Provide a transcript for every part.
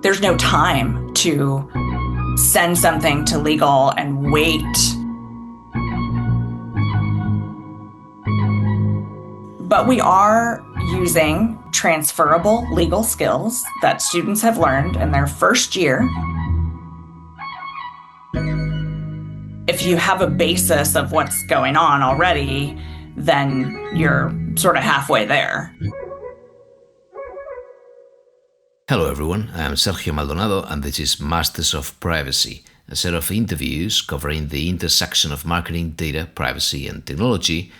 there's no time to send something to legal and wait. But we are using transferable legal skills that students have learned in their first year. If you have a basis of what's going on already, then you're sort of halfway there. Hello everyone, I am Sergio Maldonado and this is Masters of Privacy, a set of interviews covering the intersection of marketing, data, privacy and technology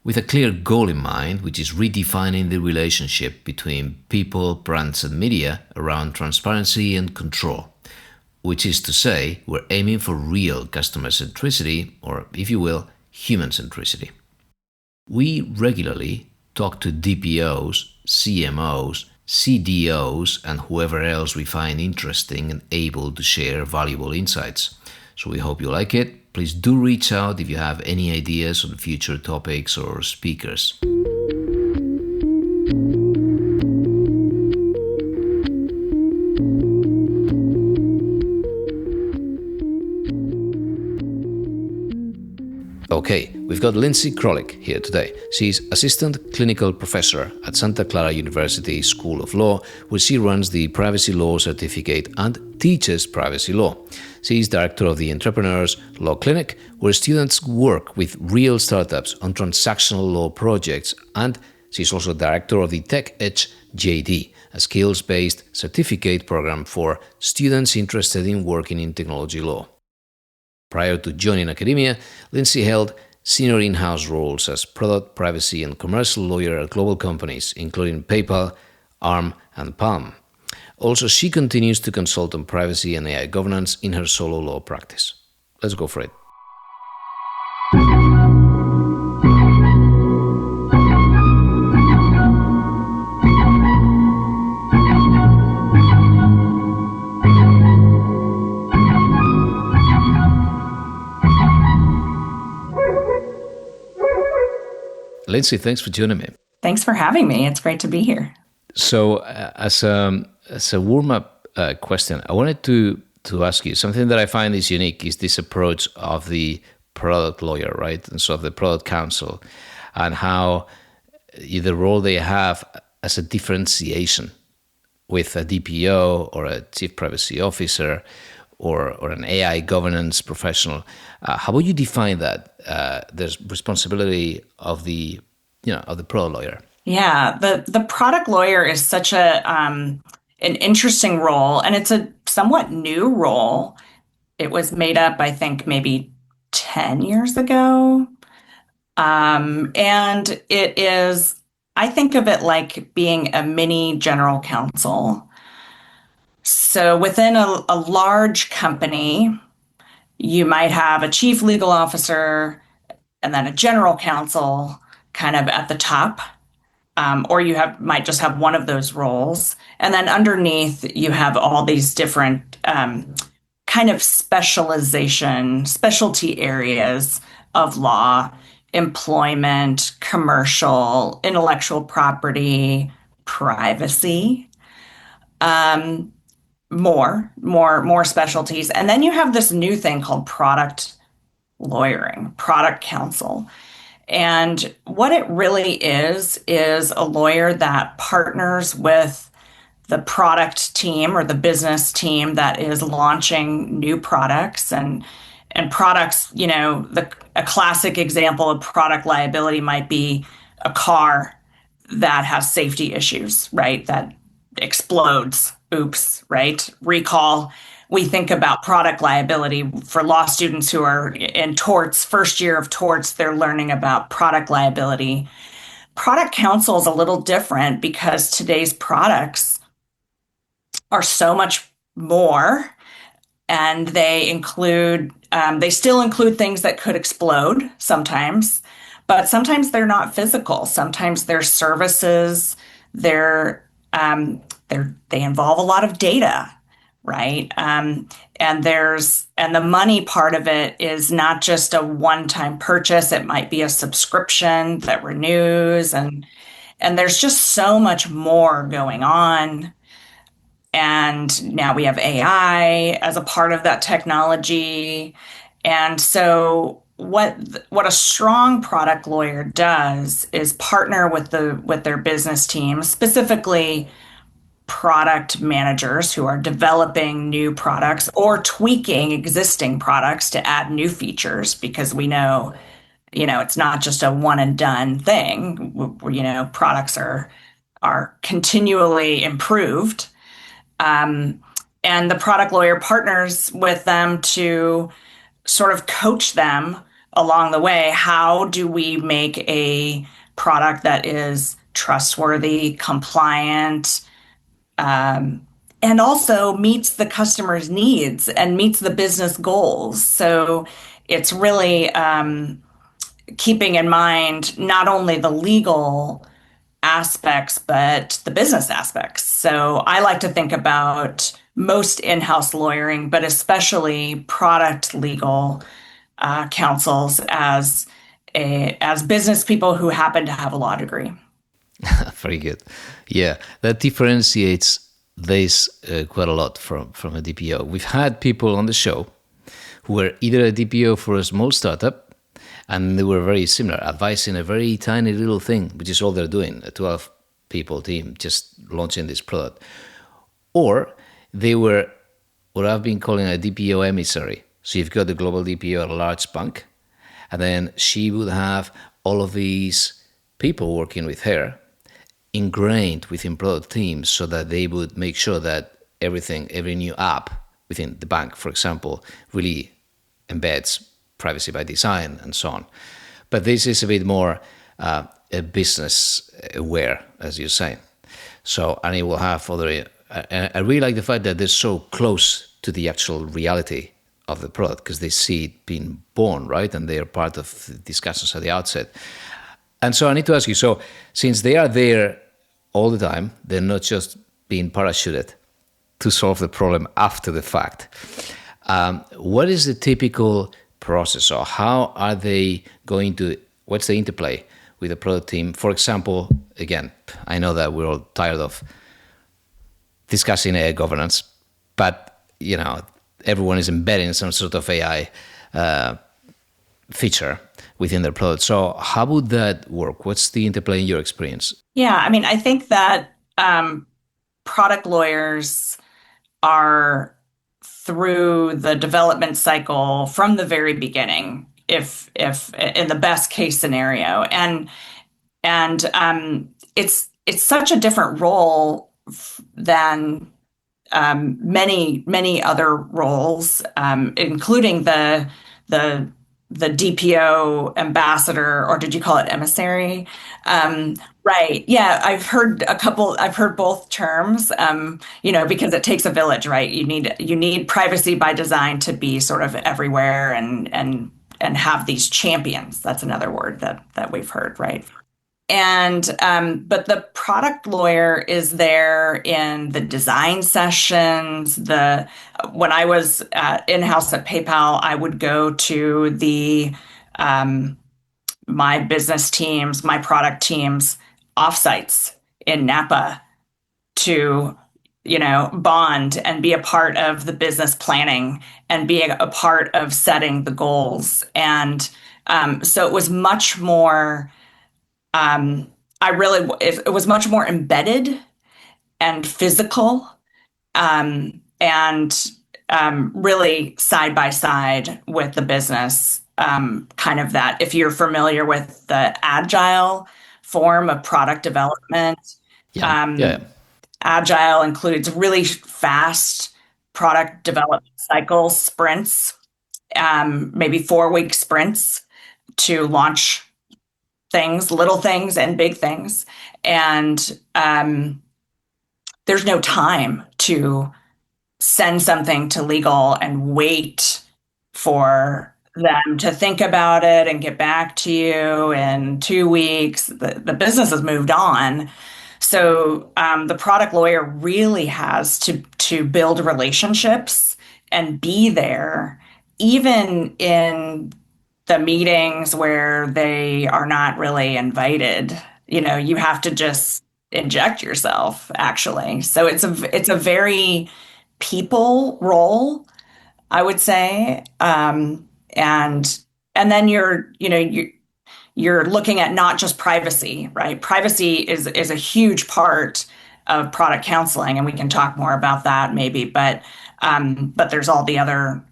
with a clear goal in mind, which is redefining the relationship between people, brands and media around transparency and control. Which is to say, we're aiming for real customer centricity, or if you will, human centricity. We regularly talk to DPOs, CMOs, CDOs, and whoever else we find interesting and able to share valuable insights. So we hope you like it. Please do reach out if you have any ideas on future topics or speakers. Okay, we've got Linsey Krolik here today. She's Assistant Clinical Professor at Santa Clara University School of Law, where she runs the Privacy Law Certificate and teaches privacy law. She's Director of the Entrepreneurs Law Clinic, where students work with real startups on transactional law projects, and she's also Director of the TechEdge JD, a skills-based certificate program for students interested in working in technology law. Prior to joining academia, Linsey held senior in-house roles as product, privacy, and commercial lawyer at global companies, including PayPal, Arm, and Palm. Also, she continues to consult on privacy and AI governance in her solo law practice. Let's go for it. Linsey, thanks for joining me. Thanks for having me. It's great to be here. So, as a warm-up question, I wanted to ask you something that I find is unique is this approach of the product lawyer, right? And so of the product counsel, and how the role they have as a differentiation with a DPO or a chief privacy officer or an AI governance professional. How would you define that? There's responsibility of the product lawyer. Yeah, the product lawyer is such an interesting role, and it's a somewhat new role. It was made up, I think, maybe 10 years ago. And it is, I think of it like being a mini general counsel. So within a large company, you might have a chief legal officer and then a general counsel kind of at the top. Or you might just have one of those roles. And then underneath, you have all these different kind of specialty areas of law, employment, commercial, intellectual property, privacy, more specialties. And then you have this new thing called product lawyering, product counsel. And what it really is a lawyer that partners with the product team or the business team that is launching new products and products, a classic example of product liability might be a car that has safety issues, right? That explodes. Oops, right? Recall. We think about product liability for law students who are in torts, first year of torts, they're learning about product liability. Product counsel is a little different because today's products are so much more, and they still include things that could explode sometimes, but sometimes they're not physical. Sometimes they're services. They involve a lot of data, right? And the money part of it is not just a one-time purchase. It might be a subscription that renews, and there's just so much more going on. And now we have AI as a part of that technology. And so what a strong product lawyer does is partner with their business team, specifically product managers who are developing new products or tweaking existing products to add new features because we know, it's not just a one and done thing. Products are continually improved. And the product lawyer partners with them to sort of coach them along the way. How do we make a product that is trustworthy, compliant, and also meets the customer's needs and meets the business goals? So it's really keeping in mind not only the legal aspects, but the business aspects. So I like to think about most in-house lawyering, but especially product legal counsels as business people who happen to have a law degree. Very good. Yeah, that differentiates this quite a lot from a DPO. We've had people on the show who were either a DPO for a small startup, and they were very similar, advising a very tiny little thing, which is all they're doing, a 12 people team just launching this product. Or they were what I've been calling a DPO emissary. So you've got the global DPO at a large bank, and then she would have all of these people working with her ingrained within product teams so that they would make sure that every new app within the bank, for example, really embeds privacy by design and so on. But this is a bit more a business aware, as you say. So, and it will have other. I really like the fact that they're so close to the actual reality of the product because they see it being born, right? And they are part of the discussions at the outset. And so I need to ask you, so since they are there all the time, they're not just being parachuted to solve the problem after the fact. What is the typical process, or how are they going to, what's the interplay with the product team? For example, again, I know that we're all tired of discussing AI governance, but everyone is embedding some sort of AI feature within their product. So how would that work? What's the interplay in your experience? Yeah, I mean, I think that product lawyers are through the development cycle from the very beginning, if in the best case scenario, and it's such a different role than many other roles, including the DPO ambassador, or did you call it emissary? Right. Yeah, I've heard both terms, because it takes a village, right? You need privacy by design to be sort of everywhere and have these champions. That's another word that we've heard, right? And but the product lawyer is there in the design sessions. When I was in-house at PayPal, I would go to my business teams, my product teams offsites in Napa to bond and be a part of the business planning and be a part of setting the goals. And so it was much more. It was much more embedded and physical, and really side by side with the business. Kind of that, if you're familiar with the agile form of product development, Yeah. agile includes really fast product development cycles, sprints, maybe 4-week sprints to launch things, little things and big things. And there's no time to send something to legal and wait for them to think about it and get back to you in 2 weeks. The business has moved on. So the product lawyer really has to build relationships and be there, even in the meetings where they are not really invited. You have to just inject yourself, actually. So it's a very people role, I would say. And then you're looking at not just privacy, right? Privacy is a huge part of product counseling, and we can talk more about that maybe. But there's all the other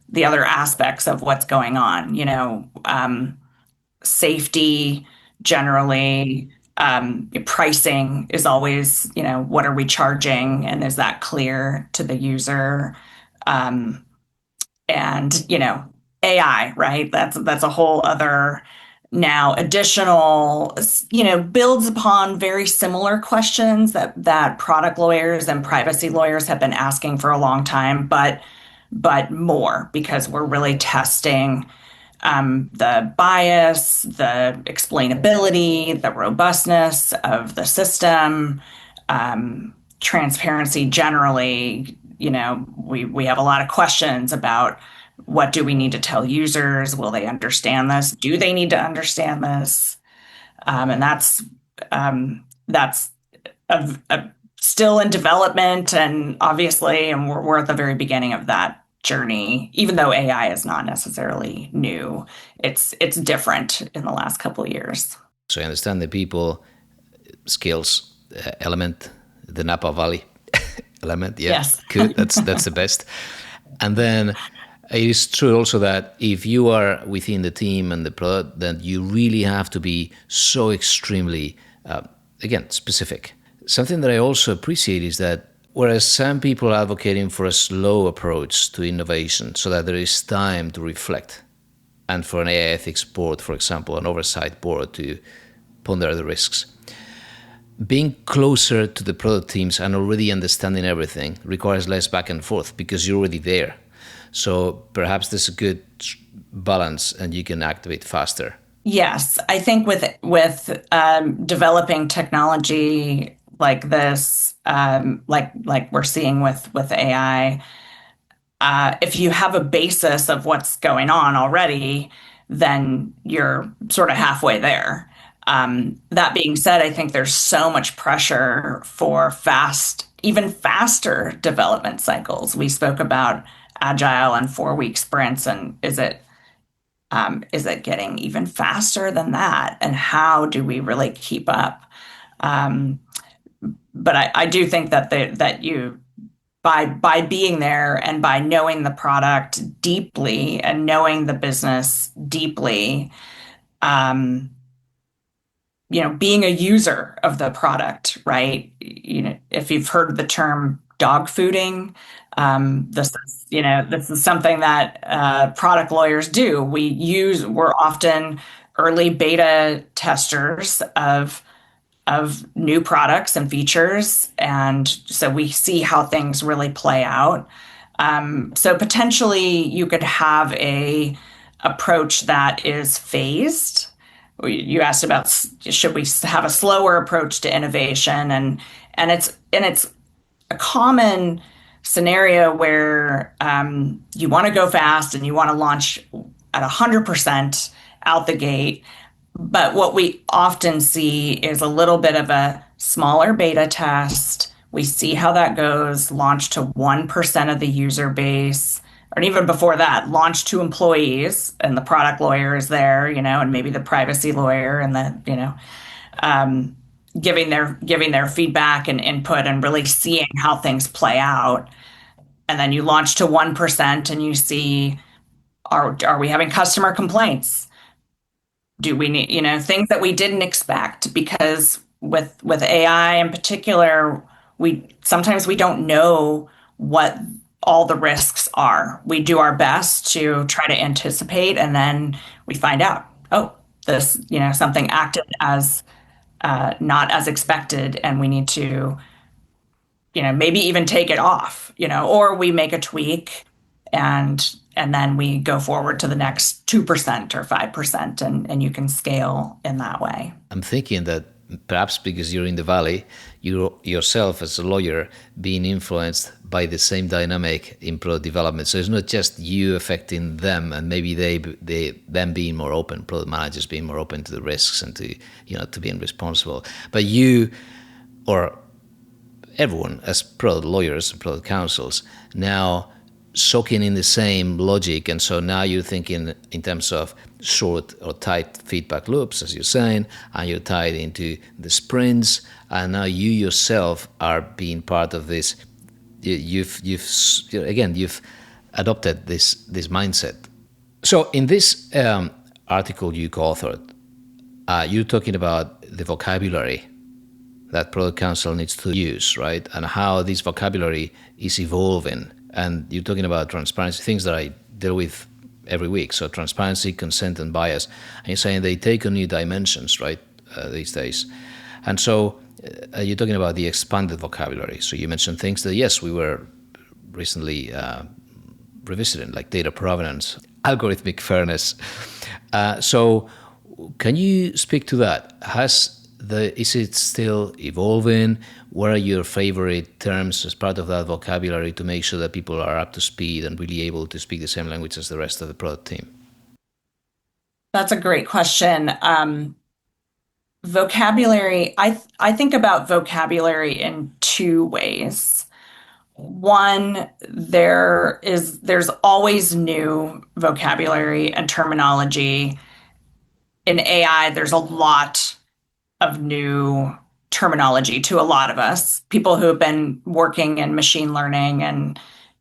aspects of what's going on. Safety generally. Pricing is always, what are we charging, and is that clear to the user? Um, and AI, right? That's a whole other now additional, builds upon very similar questions that product lawyers and privacy lawyers have been asking for a long time, but more because we're really testing the bias, the explainability, the robustness of the system, transparency generally. We have a lot of questions about what do we need to tell users? Will they understand this? Do they need to understand this? And that's still in development, and obviously, and we're at the very beginning of that journey. Even though AI is not necessarily new, it's different in the last couple of years. So I understand the people skills element, the Napa Valley element. Yeah, Yes. good. That's the best. And then it is true also that if you are within the team and the product, then you really have to be so extremely, again, specific. Something that I also appreciate is that whereas some people are advocating for a slow approach to innovation so that there is time to reflect, and for an AI ethics board, for example, an oversight board to ponder the risks, being closer to the product teams and already understanding everything requires less back and forth because you're already there. So perhaps there's a good balance and you can activate faster. Yes, I think with developing technology like this, like we're seeing with AI, if you have a basis of what's going on already, then you're sort of halfway there. That being said, I think there's so much pressure for even faster development cycles. We spoke about agile and 4-week sprints, and is it getting even faster than that? And how do we really keep up? But I do think that you by being there and by knowing the product deeply and knowing the business deeply, being a user of the product, right? If you've heard the term dog fooding, this is something that product lawyers do. We're often early beta testers of new products and features, and so we see how things really play out. So potentially you could have a approach that is phased. You asked about should we have a slower approach to innovation, and it's a common scenario where you want to go fast and you want to launch at 100% out the gate. But what we often see is a little bit of a smaller beta test. We see how that goes, launch to 1% of the user base, or even before that, launch to employees, and the product lawyer is there, and maybe the privacy lawyer, and giving their feedback and input and really seeing how things play out. And then you launch to 1% and you see, are we having customer complaints? Do we need, things that we didn't expect? Because with AI in particular, sometimes we don't know what all the risks are. We do our best to try to anticipate, and then we find out, oh, this, something acted as not as expected, and we need to, maybe even take it off, or we make a tweak, and then we go forward to the next 2% or 5%, and you can scale in that way. I'm thinking that perhaps because you're in the Valley, you yourself as a lawyer being influenced by the same dynamic in product development. So it's not just you affecting them, and maybe them being more open, product managers being more open to the risks and to being responsible, but you or everyone as product lawyers and product counsels now soaking in the same logic, and so now you're thinking in terms of short or tight feedback loops, as you're saying, and you're tied into the sprints, and now you yourself are being part of this. You've adopted this mindset. So in this article you co-authored, you're talking about the vocabulary that Product Counsel needs to use, right? And how this vocabulary is evolving. And you're talking about transparency, things that I deal with every week. So transparency, consent, and bias. And you're saying they take on new dimensions, right, these days. And so you're talking about the expanded vocabulary. So you mentioned things that, yes, we were recently revisiting, like data provenance, algorithmic fairness. So can you speak to that? Is it still evolving? What are your favorite terms as part of that vocabulary to make sure that people are up to speed and really able to speak the same language as the rest of the product team? That's a great question. Vocabulary, I think about vocabulary in two ways. One, there's always new vocabulary and terminology. In AI, there's a lot of new terminology to a lot of us, people who have been working in machine learning and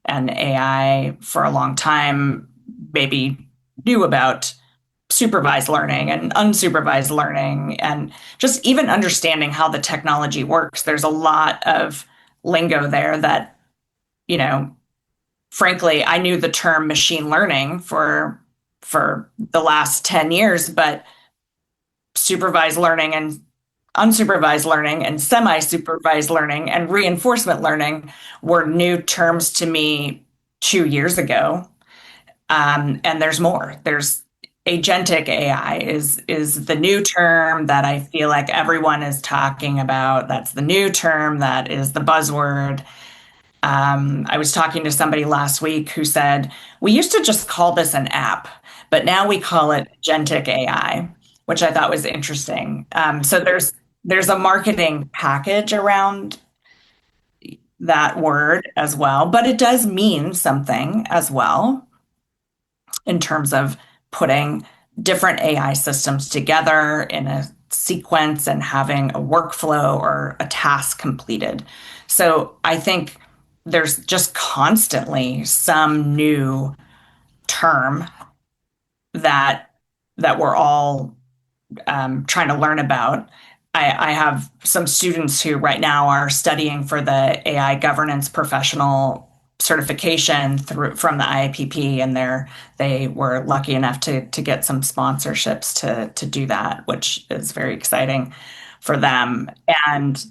AI for a long time, maybe knew about supervised learning and unsupervised learning, and just even understanding how the technology works. There's a lot of lingo there that, you know, frankly, I knew the term machine learning for the last 10 years, but supervised learning and unsupervised learning and semi-supervised learning and reinforcement learning were new terms to me 2 years ago. And there's more. There's agentic AI is the new term that I feel like everyone is talking about. That's the new term that is the buzzword. I was talking to somebody last week who said, we used to just call this an app, but now we call it agentic AI, which I thought was interesting. So there's a marketing package around that word as well, but it does mean something as well in terms of putting different AI systems together in a sequence and having a workflow or a task completed. So I think there's just constantly some new term that we're all trying to learn about. I have some students who right now are studying for the AI governance professional certification from the IAPP, and they were lucky enough to get some sponsorships to do that, which is very exciting for them. And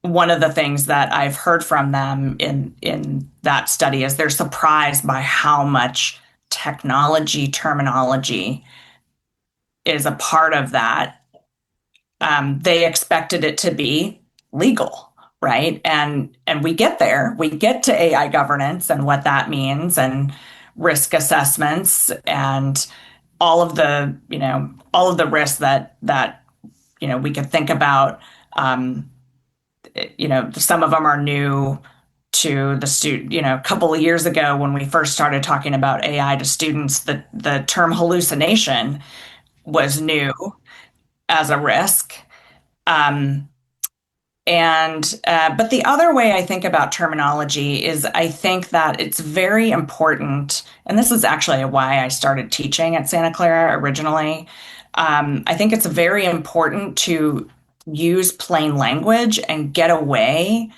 one of the things that I've heard from them in that study is they're surprised by how much technology terminology is a part of that. They expected it to be legal, right? And we get there. We get to AI governance and what that means, and risk assessments, and all of the risks that we could think about. Some of them are new to the student. A couple of years ago when we first started talking about AI to students, the term hallucination was new as a risk. But the other way I think about terminology is I think that it's very important, and this is actually why I started teaching at Santa Clara originally. I think it's very important to use plain language and get away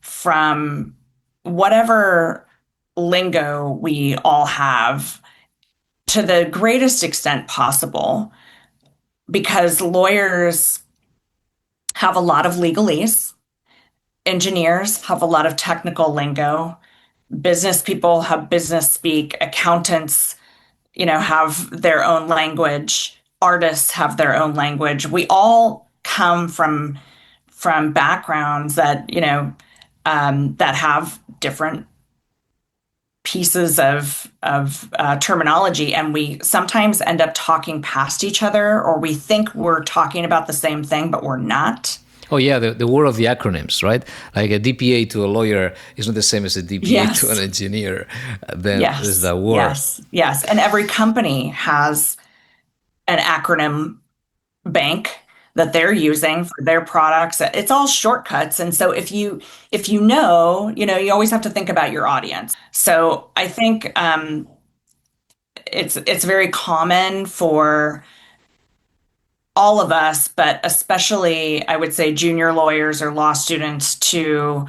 from whatever lingo we all have to the greatest extent possible, because lawyers have a lot of legalese, engineers have a lot of technical lingo, business people have business speak, accountants, have their own language, artists have their own language. We all come from backgrounds that that have different pieces of terminology, and we sometimes end up talking past each other, or we think we're talking about the same thing, but we're not. Oh yeah, the war of the acronyms, right? Like a DPA to a lawyer is not the same as a DPA to an Yes, engineer. Then there's yes, that war. yes, yes. And every company has an acronym bank that they're using for their products. It's all shortcuts. And so if you always have to think about your audience. So I think it's very common for all of us, but especially I would say junior lawyers or law students to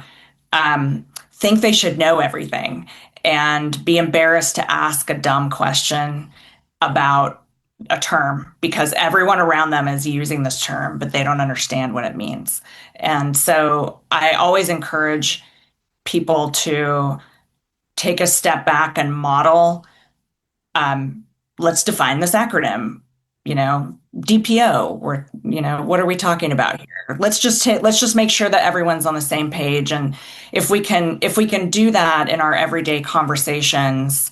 think they should know everything and be embarrassed to ask a dumb question about a term because everyone around them is using this term, but they don't understand what it means. And so I always encourage people to take a step back and model. Um, let's define this acronym. DPO, or what are we talking about here? Let's just make sure that everyone's on the same page. And if we can do that in our everyday conversations,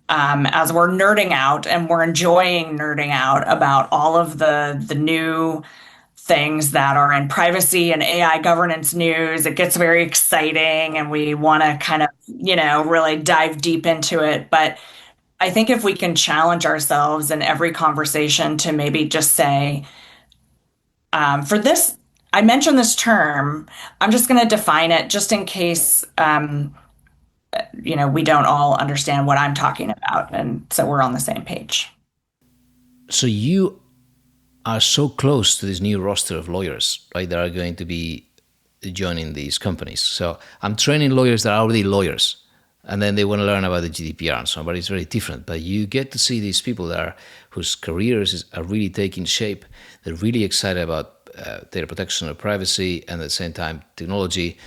as we're nerding out and we're enjoying nerding out about all of the new things that are in privacy and AI governance news, it gets very exciting and we want to kind of, really dive deep into it. But I think if we can challenge ourselves in every conversation to maybe just say, for this, I mentioned this term, I'm just going to define it just in case, we don't all understand what I'm talking about. And so we're on the same page. So you are so close to this new roster of lawyers, right? That are going to be joining these companies. So I'm training lawyers that are already lawyers, and then they want to learn about the GDPR and so on. But it's very different. But you get to see these people that whose careers are really taking shape. They're really excited about data protection or privacy, and at the same time technology.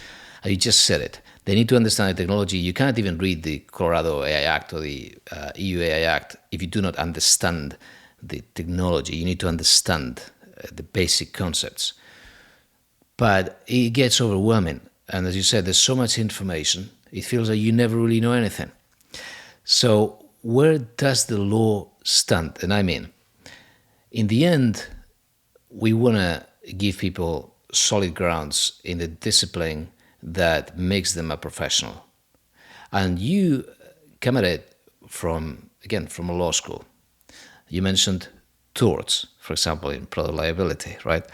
You just said it. They need to understand the technology. You can't even read the Colorado AI Act or the EU AI Act if you do not understand the technology. You need to understand the basic concepts. But it gets overwhelming. And as you said, there's so much information, it feels like you never really know anything. So where does the law stand? And I mean, in the end, we want to give people solid grounds in the discipline that makes them a professional. And you come at it from a law school. You mentioned torts, for example, in product liability, right?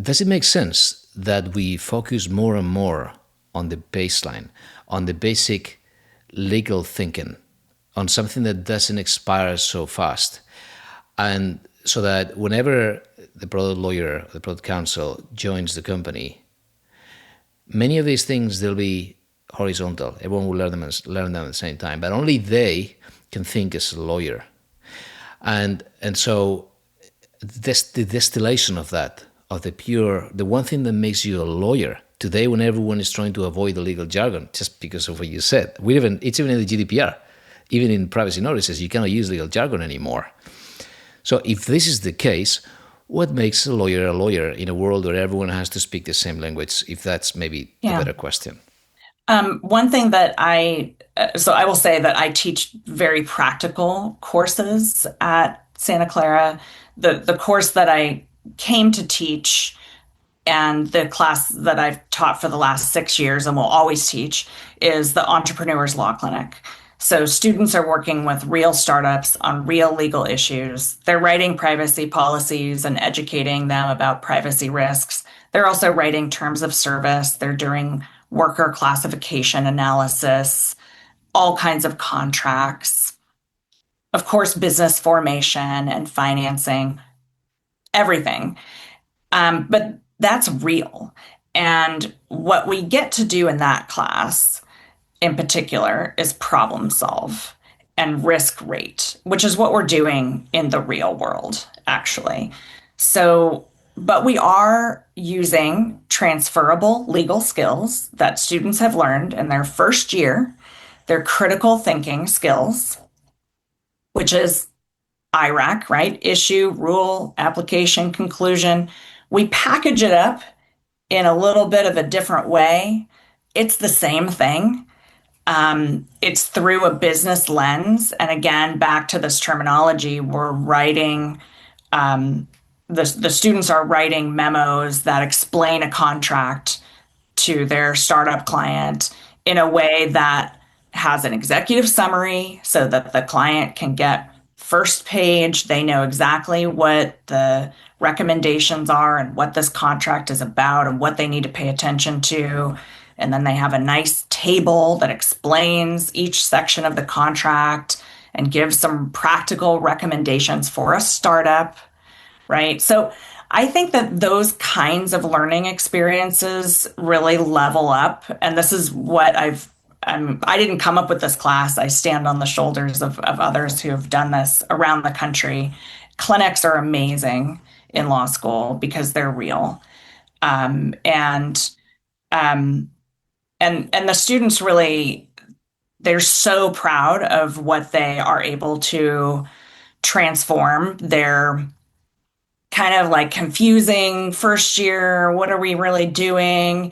Does it make sense that we focus more and more on the baseline, on the basic legal thinking, on something that doesn't expire so fast? And so that whenever the product lawyer, the product counsel joins the company, many of these things, they'll be horizontal. Everyone will learn them at the same time, but only they can think as a lawyer. And so the distillation of that, of the one thing that makes you a lawyer today, when everyone is trying to avoid the legal jargon, just because of what you said, it's even in the GDPR, even in privacy notices, you cannot use legal jargon anymore. So if this is the case, what makes a lawyer in a world where everyone has to speak the same language, if that's maybe the better question? One thing that so I will say that I teach very practical courses at Santa Clara. The course that I came to teach and the class that I've taught for the last 6 years and will always teach is the Entrepreneurs Law Clinic. So students are working with real startups on real legal issues. They're writing privacy policies and educating them about privacy risks. They're also writing terms of service. They're doing worker classification analysis, all kinds of contracts, of course, business formation and financing, everything. But that's real. And what we get to do in that class in particular is problem solve and risk rate, which is what we're doing in the real world, actually. So, but we are using transferable legal skills that students have learned in their first year. They're critical thinking skills, which is IRAC, right? Issue, rule, application, conclusion. We package it up in a little bit of a different way. It's the same thing. It's through a business lens. And again, back to this terminology, we're writing the students are writing memos that explain a contract to their startup client in a way that has an executive summary so that the client can get first page. They know exactly what the recommendations are and what this contract is about and what they need to pay attention to. And then they have a nice table that explains each section of the contract and gives some practical recommendations for a startup, right? So I think that those kinds of learning experiences really level up. And this is what I didn't come up with this class. I stand on the shoulders of others who have done this around the country. Clinics are amazing in law school because they're real. Um, and, um, and the students really, they're so proud of what they are able to transform their kind of like confusing first year, what are we really doing,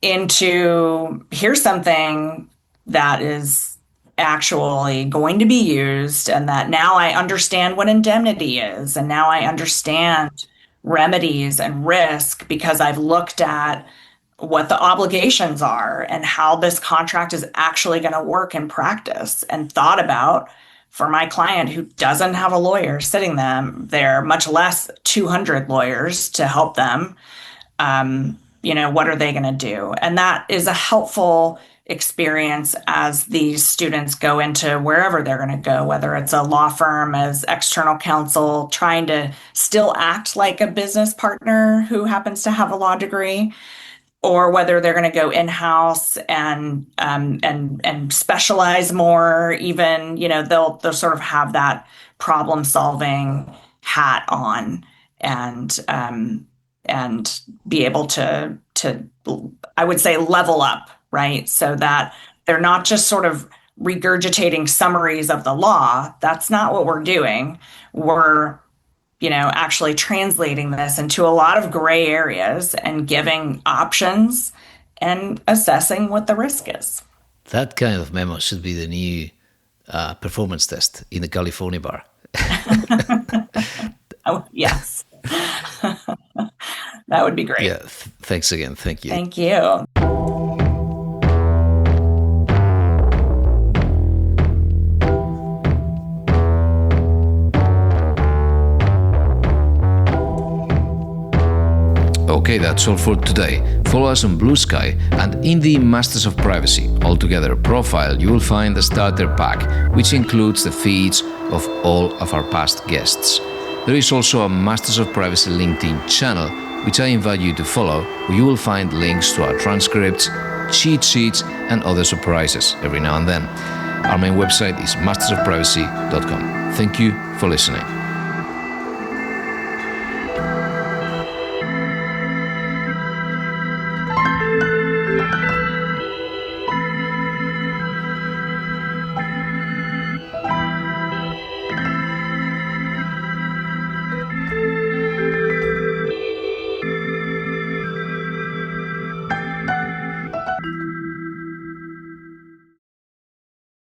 into here's something that is actually going to be used, and that now I understand what indemnity is, and now I understand remedies and risk because I've looked at what the obligations are and how this contract is actually going to work in practice, and thought about for my client who doesn't have a lawyer sitting them there, much less 200 lawyers to help them. What are they going to do? And that is a helpful experience as these students go into wherever they're going to go, whether it's a law firm as external counsel, trying to still act like a business partner who happens to have a law degree, or whether they're going to go in-house and specialize more. Even they'll sort of have that problem-solving hat on, and be able to I would say level up, right? So that they're not just sort of regurgitating summaries of the law. That's not what we're doing. We're actually translating this into a lot of gray areas and giving options and assessing what the risk is. That kind of memo should be the new performance test in the California bar. Oh, yes. That would be great. Yeah, thanks again. Thank you. Thank you. Okay, that's all for today. Follow us on Blue Sky, and in the Masters of Privacy Altogether profile, you will find the starter pack, which includes the feeds of all of our past guests. There is also a Masters of Privacy LinkedIn channel, which I invite you to follow, where you will find links to our transcripts, cheat sheets, and other surprises every now and then. Our main website is mastersofprivacy.com. Thank you for listening.